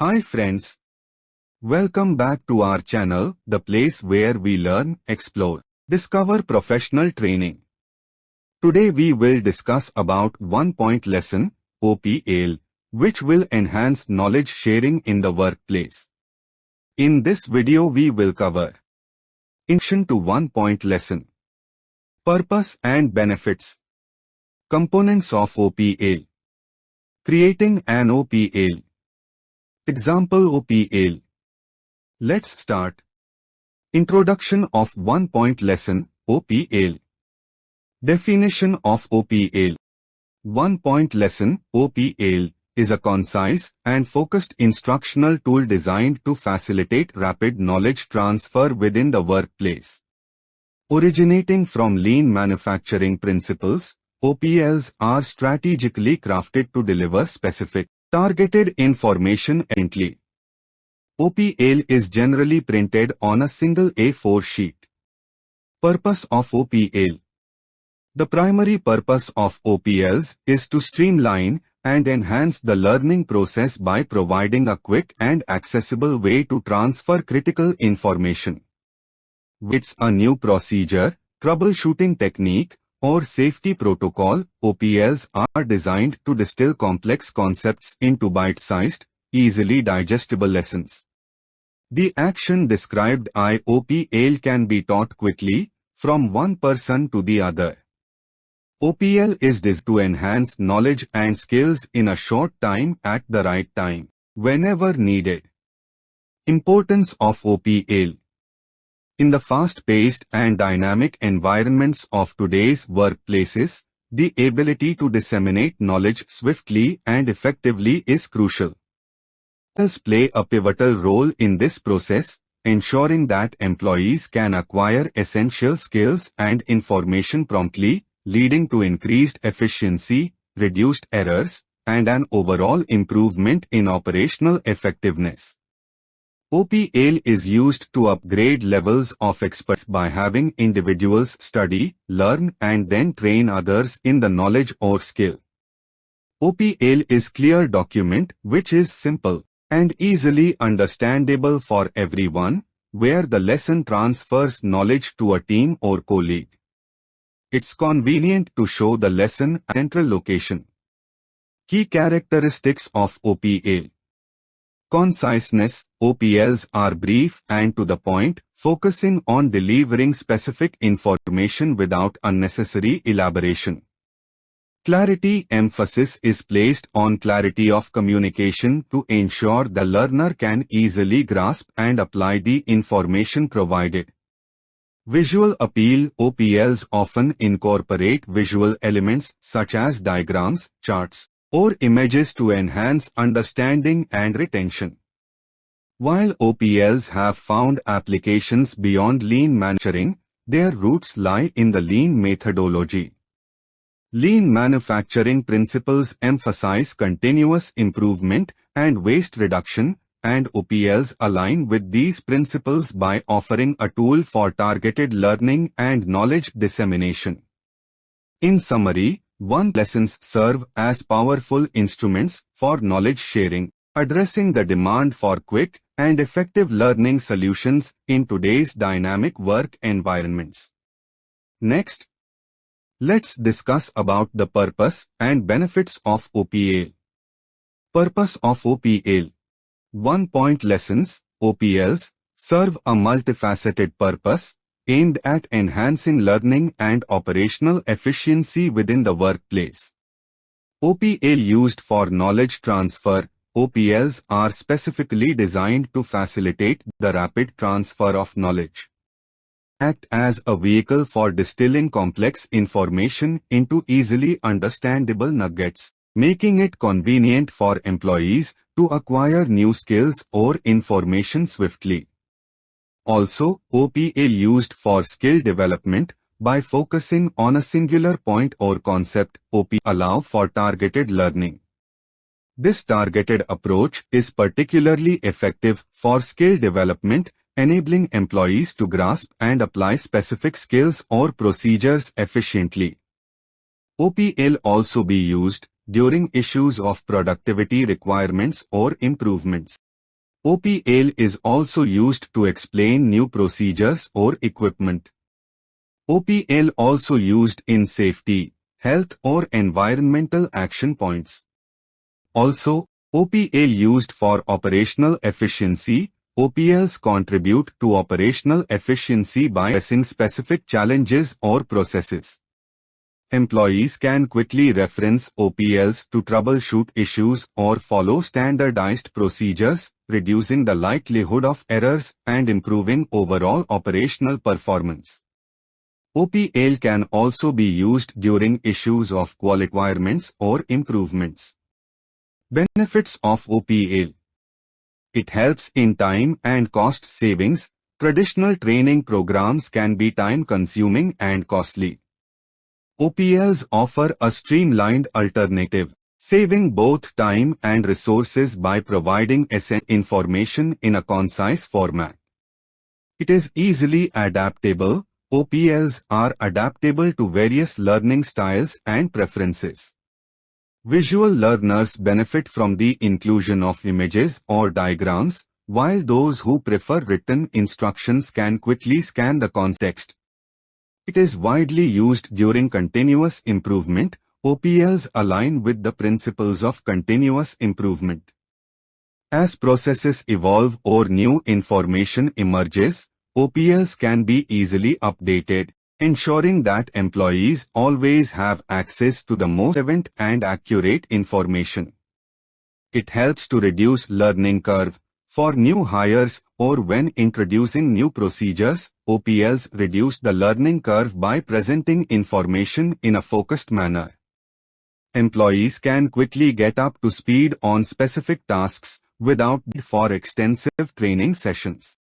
Hi friends, welcome back to our channel, the place where we learn, explore, discover professional training. Today we will discuss about one-point lesson, OPL, which will enhance knowledge sharing in the workplace. In this video we will cover Introduction to one-point lesson, purpose and benefits, components of OPL, creating an OPL, example OPL. Let's start. Introduction of one-point lesson, OPL. Definition of OPL. One-point lesson, OPL, is a concise and focused instructional tool designed to facilitate rapid knowledge transfer within the workplace. Originating from lean manufacturing principles, OPLs are strategically crafted to deliver specific, targeted information efficiently. OPL is generally printed on a single A4 sheet. Purpose of OPL. The primary purpose of OPLs is to streamline and enhance the learning process by providing a quick and accessible way to transfer critical information. It's a new procedure, troubleshooting technique, or safety protocol. OPLs are designed to distill complex concepts into bite-sized, easily digestible lessons. The action described in OPL can be taught quickly, from one person to the other. OPL is designed to enhance knowledge and skills in a short time at the right time, whenever needed. Importance of OPL. In the fast-paced and dynamic environments of today's workplaces, the ability to disseminate knowledge swiftly and effectively is crucial. OPLs play a pivotal role in this process, ensuring that employees can acquire essential skills and information promptly, leading to increased efficiency, reduced errors, and an overall improvement in operational effectiveness. OPL is used to upgrade levels of expertise by having individuals study, learn, and then train others in the knowledge or skill. OPL is clear document which is simple and easily understandable for everyone, where the lesson transfers knowledge to a team or colleague. It's convenient to show the lesson at a central location. Key characteristics of OPL. Conciseness. OPLs are brief and to the point, focusing on delivering specific information without unnecessary elaboration. Clarity. Emphasis is placed on clarity of communication to ensure the learner can easily grasp and apply the information provided. Visual appeal. OPLs often incorporate visual elements such as diagrams, charts, or images to enhance understanding and retention. While OPLs have found applications beyond lean manufacturing, their roots lie in the lean methodology. Lean manufacturing principles emphasize continuous improvement and waste reduction, and OPLs align with these principles by offering a tool for targeted learning and knowledge dissemination. In summary, lessons serve as powerful instruments for knowledge sharing, addressing the demand for quick and effective learning solutions in today's dynamic work environments. Next, let's discuss about the purpose and benefits of OPL. Purpose of OPL. One-point lessons, OPLs, serve a multifaceted purpose, aimed at enhancing learning and operational efficiency within the workplace. OPL used for knowledge transfer. OPLs are specifically designed to facilitate the rapid transfer of knowledge. Act as a vehicle for distilling complex information into easily understandable nuggets, making it convenient for employees to acquire new skills or information swiftly. Also, OPL used for skill development. By focusing on a singular point or concept, OPL allow for targeted learning. This targeted approach is particularly effective for skill development, enabling employees to grasp and apply specific skills or procedures efficiently. OPL also be used during issues of productivity requirements or improvements. OPL is also used to explain new procedures or equipment. OPL also used in safety, health or environmental action points. Also, OPL used for operational efficiency. OPLs contribute to operational efficiency by addressing specific challenges or processes. Employees can quickly reference OPLs to troubleshoot issues or follow standardized procedures, reducing the likelihood of errors and improving overall operational performance. OPL can also be used during issues of quality requirements or improvements. Benefits of OPL. It helps in time and cost savings. Traditional training programs can be time-consuming and costly. OPLs offer a streamlined alternative, saving both time and resources by providing essential information in a concise format. It is easily adaptable. OPLs are adaptable to various learning styles and preferences. Visual learners benefit from the inclusion of images or diagrams, while those who prefer written instructions can quickly scan the context. It is widely used during continuous improvement. OPLs align with the principles of continuous improvement. As processes evolve or new information emerges, OPLs can be easily updated, ensuring that employees always have access to the most relevant and accurate information. It helps to reduce learning curve. For new hires or when introducing new procedures, OPLs reduce the learning curve by presenting information in a focused manner. Employees can quickly get up to speed on specific tasks without need for extensive training sessions.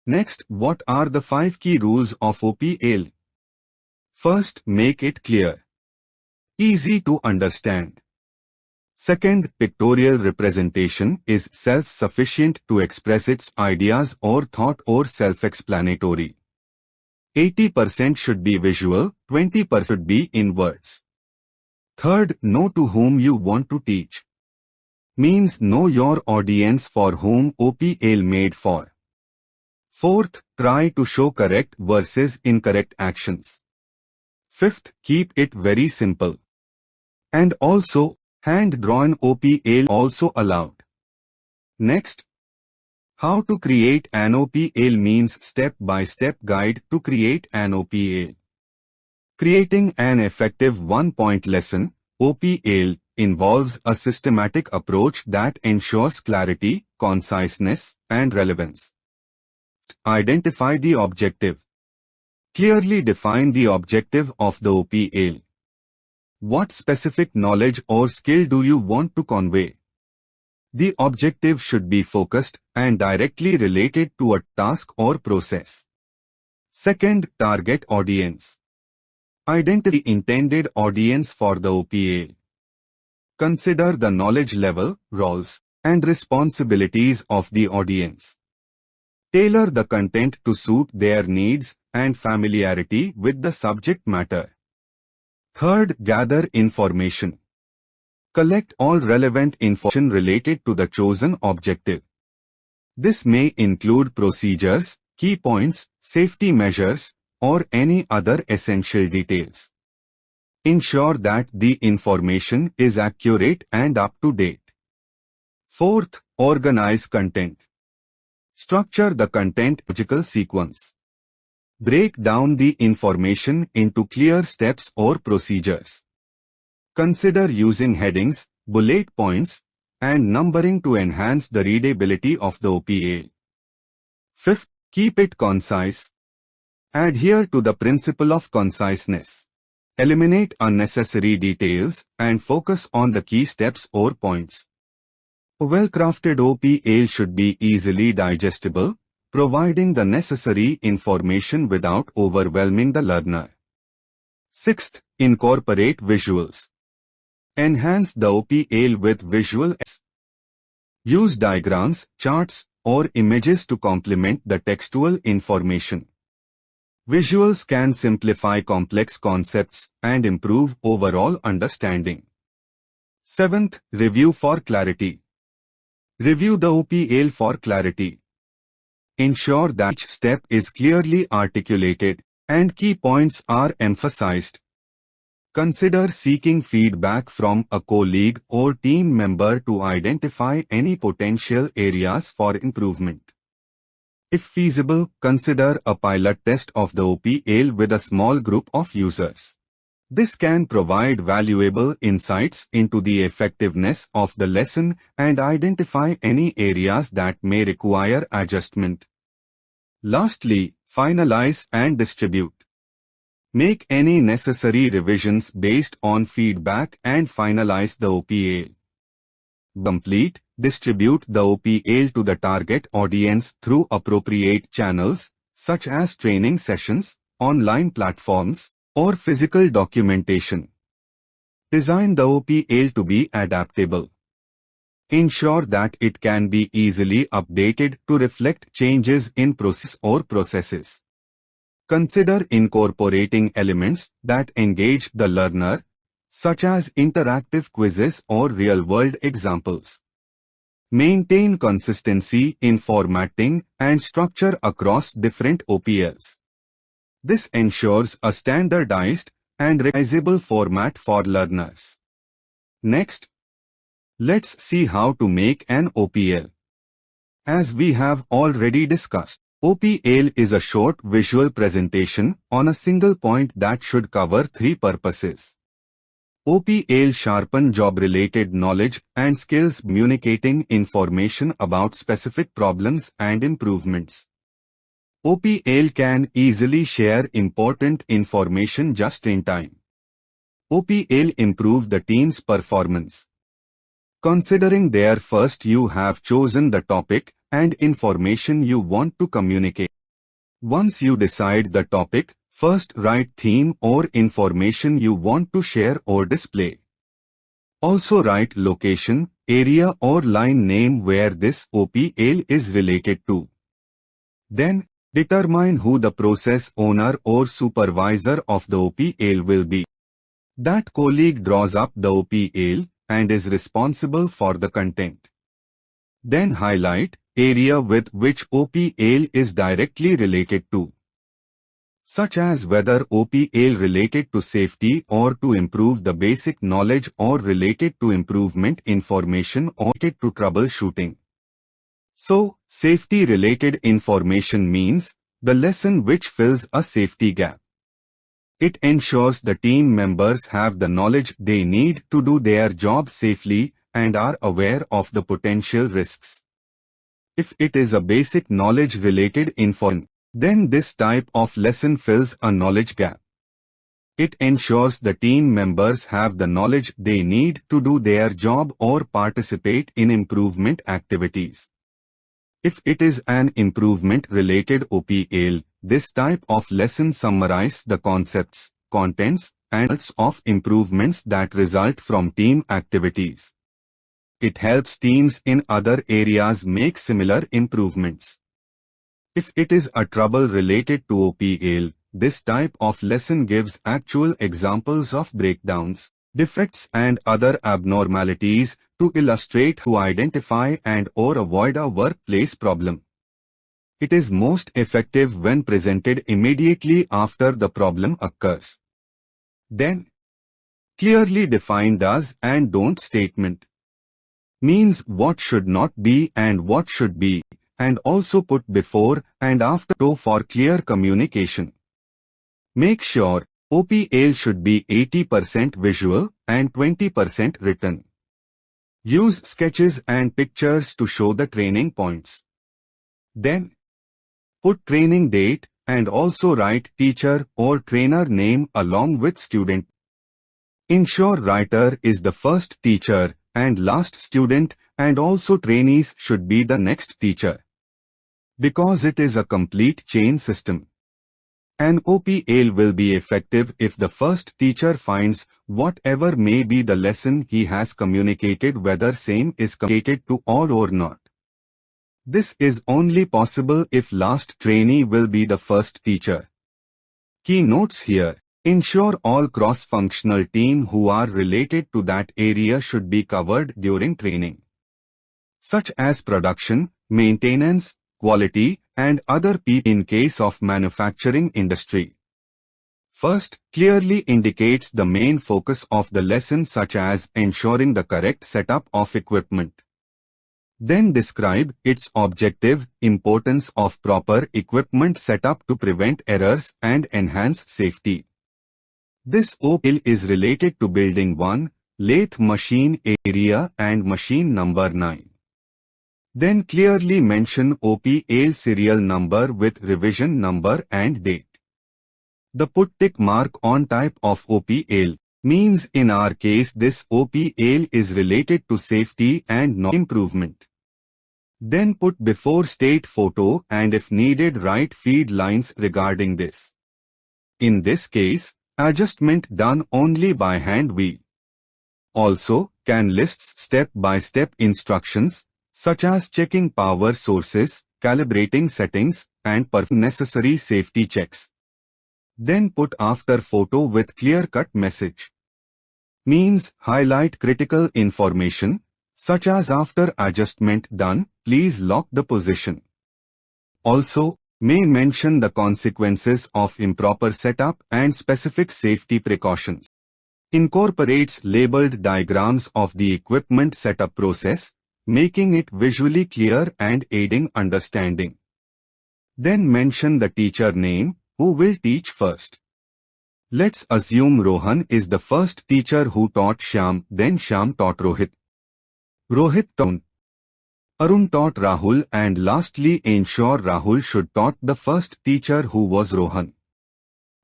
Next, what are the 5 key rules of OPL? First, make it clear. Easy to understand. Second, pictorial representation is self-sufficient to express its ideas or thought or self-explanatory. 80% should be visual, 20% should be in words. Third, know to whom you want to teach. Means know your audience for whom OPL made for. Fourth, try to show correct versus incorrect actions. Fifth, keep it very simple. And also, hand-drawn OPL also allowed. Next, how to create an OPL means step-by-step guide to create an OPL. Creating an effective one-point lesson, OPL, involves a systematic approach that ensures clarity, conciseness, and relevance. Identify the objective. Clearly define the objective of the OPL. What specific knowledge or skill do you want to convey? The objective should be focused and directly related to a task or process. Second, target audience. Identify the intended audience for the OPL. Consider the knowledge level, roles, and responsibilities of the audience. Tailor the content to suit their needs and familiarity with the subject matter. Third, gather information. Collect all relevant information related to the chosen objective. This may include procedures, key points, safety measures, or any other essential details. Ensure that the information is accurate and up to date. Fourth, organize content. Structure the content in a logical sequence. Break down the information into clear steps or procedures. Consider using headings, bullet points, and numbering to enhance the readability of the OPL. Fifth, keep it concise. Adhere to the principle of conciseness. Eliminate unnecessary details and focus on the key steps or points. A well-crafted OPL should be easily digestible, providing the necessary information without overwhelming the learner. Sixth, incorporate visuals. Enhance the OPL with visual aids. Use diagrams, charts, or images to complement the textual information. Visuals can simplify complex concepts and improve overall understanding. 7th, review for clarity. Review the OPL for clarity. Ensure that each step is clearly articulated and key points are emphasized. Consider seeking feedback from a colleague or team member to identify any potential areas for improvement. If feasible, consider a pilot test of the OPL with a small group of users. This can provide valuable insights into the effectiveness of the lesson and identify any areas that may require adjustment. Lastly, finalize and distribute. Make any necessary revisions based on feedback and finalize the OPL. Complete, distribute the OPL to the target audience through appropriate channels, such as training sessions, online platforms, or physical documentation. Design the OPL to be adaptable. Ensure that it can be easily updated to reflect changes in process or processes. Consider incorporating elements that engage the learner, such as interactive quizzes or real-world examples. Maintain consistency in formatting and structure across different OPLs. This ensures a standardized and recognizable format for learners. Next, let's see how to make an OPL. As we have already discussed, OPL is a short visual presentation on a single point that should cover three purposes. OPL sharpen job-related knowledge and skills, communicating information about specific problems and improvements. OPL can easily share important information just in time. OPL improve the team's performance. Considering there, first you have chosen the topic and information you want to communicate. Once you decide the topic, first write theme or information you want to share or display. Also write location, area or line name where this OPL is related to. Then, determine who the process owner or supervisor of the OPL will be. That colleague draws up the OPL and is responsible for the content. Then highlight area with which OPL is directly related to, such as whether OPL related to safety or to improve the basic knowledge or related to improvement information or related to troubleshooting. So, safety-related information means the lesson which fills a safety gap. It ensures the team members have the knowledge they need to do their job safely and are aware of the potential risks. If it is a basic knowledge-related information, then this type of lesson fills a knowledge gap. It ensures the team members have the knowledge they need to do their job or participate in improvement activities. If it is an improvement-related OPL, this type of lesson summarizes the concepts, contents, and results of improvements that result from team activities. It helps teams in other areas make similar improvements. If it is a trouble related to OPL, this type of lesson gives actual examples of breakdowns, defects and other abnormalities to illustrate how to identify and or avoid a workplace problem. It is most effective when presented immediately after the problem occurs. Then, clearly define does and don't statement. Means what should not be and what should be, and also put before and after for clear communication. Make sure OPL should be 80% visual and 20% written. Use sketches and pictures to show the training points. Then, put training date and also write teacher or trainer name along with student. Ensure writer is the first teacher and last student, and also trainees should be the next teacher. Because it is a complete chain system. An OPL will be effective if the first teacher finds whatever may be the lesson he has communicated, whether same is communicated to all or not. This is only possible if last trainee will be the first teacher. Key notes here. Ensure all cross-functional team who are related to that area should be covered during training, such as production, maintenance, quality, and other people in case of manufacturing industry. First, clearly indicates the main focus of the lesson, such as ensuring the correct setup of equipment. Then describe its objective, importance of proper equipment setup to prevent errors and enhance safety. This OPL is related to building 1, lathe machine area and machine number 9. Then clearly mention OPL serial number with revision number and date. The put tick mark on type of OPL means in our case this OPL is related to safety and no improvement. Then put before state photo and if needed write feed lines regarding this. In this case, adjustment done only by hand. We also can list step-by-step instructions such as checking power sources, calibrating settings, and perform necessary safety checks. Then put after photo with clear-cut message. Means highlight critical information such as after adjustment done, please lock the position. Also, may mention the consequences of improper setup and specific safety precautions. Incorporates labeled diagrams of the equipment setup process, making it visually clear and aiding understanding. Then mention the teacher name, who will teach first. Let's assume Rohan is the first teacher who taught Shyam, then Shyam taught Rohit. Rohit taught Arun taught Rahul, and lastly ensure Rahul should taught the first teacher who was Rohan.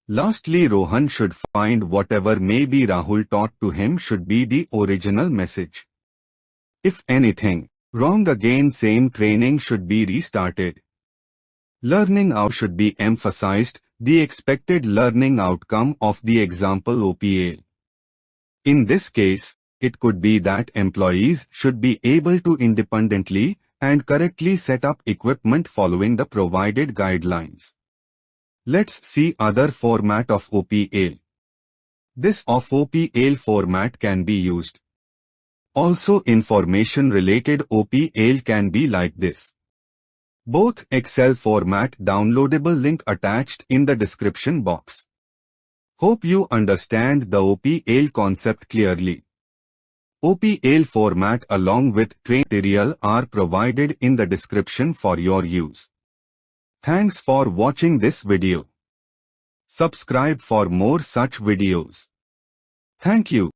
Lastly, Rohan should find whatever may be Rahul taught to him should be the original message. If anything wrong again, same training should be restarted. Learning out should be emphasized, the expected learning outcome of the example OPL. In this case, it could be that employees should be able to independently and correctly set up equipment following the provided guidelines. Let's see other format of OPL. This of OPL format can be used. Also, information related OPL can be like this. Both Excel format downloadable link attached in the description box. Hope you understand the OPL concept clearly. OPL format along with training material are provided in the description for your use. Thanks for watching this video. Subscribe for more such videos. Thank you.